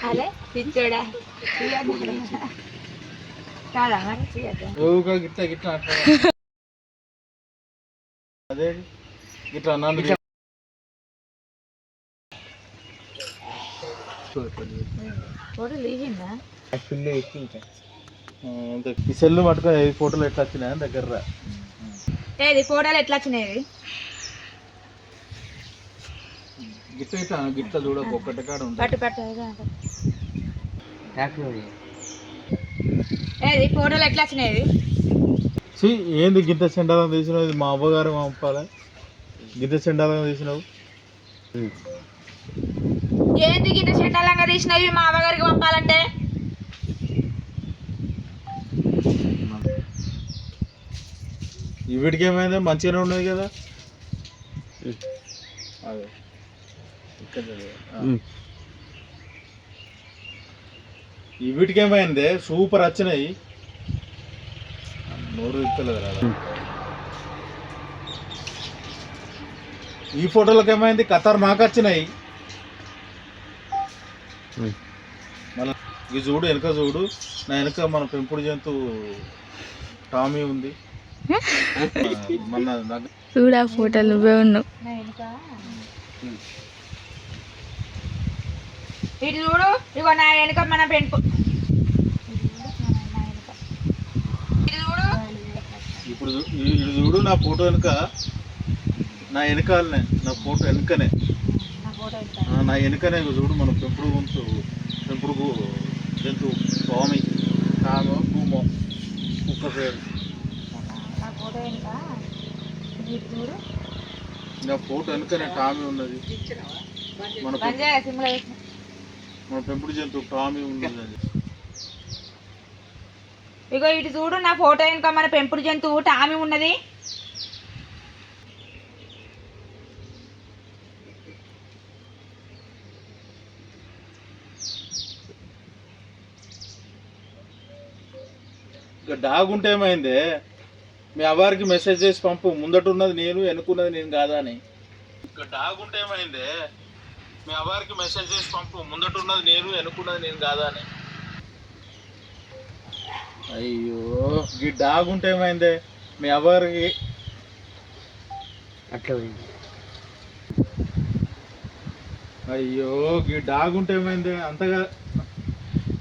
అరే పిచ్చోడా కాదా మరి గిట్లా గిట్లా అదే గిట్లా అన్నాను ఈ సెల్లు పట్టుకొని ఫోటోలు ఎట్లా వచ్చినాయి దగ్గర ఏది ఫోటోలు ఎట్లా వచ్చినాయి గిట్ల ఇట్లా గిట్ల చూడకు ఒక్కటి కాడ ఏది ఫోటోలు ఎట్లా వచ్చినాయి ఏంది గింత చెండాలం తీసినావు ఇది మా అవ్వగారు పంపాలి గింత చెండాలంగా తీసినావు ఏంది గింత చెండాలంగా తీసినవి మా అవ్వగారికి పంపాలంటే వీటికి ఏమైంది మంచిగానే ఉన్నది కదా అదే ఈ వీటికి ఏమైంది సూపర్ వచ్చినాయి నోరు ఇస్తలేదు కదా ఈ ఫోటోలకు ఏమైంది కతార్ నాకు వచ్చినాయి మళ్ళీ ఇది చూడు వెనక చూడు నా వెనక మన పెంపుడు జంతువు టామీ ఉంది మన చూడా ఫోటోలు నువ్వే ఉన్నావు ఇటు చూడు ఇగో నా వెనక మన పెంపు ఇప్పుడు ఇటు చూడు నా ఫోటో వెనుక నా వెనకాలనే నా ఫోటో వెనుకనే నా వెనుకనే చూడు మన పెంపుడు జంతువు స్వామి టామో భూమో కుక్క పేరు నా ఫోటో వెనుకనే టామీ ఉన్నది మన పెంపుడు జంతువు టామీ ఉన్నది ఇగో ఇటు చూడు నా ఫోటో వెనుక మన పెంపుడు జంతువు టామీ ఉన్నది ఇక డాగ్ ఉంటే ఏమైంది మీ అవ్వారికి మెసేజ్ చేసి పంపు ముందట ఉన్నది నేను వెనుకున్నది నేను కాదా అని ఇక డాగ్ ఉంటే ఏమైంది మీ అవ్వారికి మెసేజ్ చేసి పంపు ముందట ఉన్నది నేను వెనుకున్నది నేను కాదా అని అయ్యో ఈ డాగ్ ఉంటే ఏమైంది మీ అవ్వారికి అట్లా అయ్యో ఈ డాగ్ ఉంటే ఏమైంది అంతగా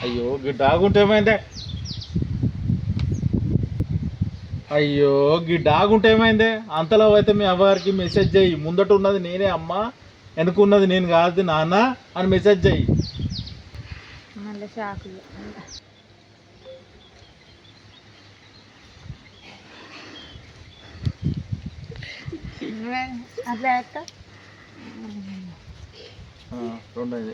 అయ్యో ఈ డాగ్ ఉంటే ఏమైంది అయ్యో ఈ డాగ్ ఉంటే ఏమైంది అంతలో అయితే మీ అవ్వారికి మెసేజ్ చెయ్యి ముందట ఉన్నది నేనే అమ్మ వెనుకున్నది నేను కాదు నాన్న అని మెసేజ్ చెయ్యి అట్లా రెండోది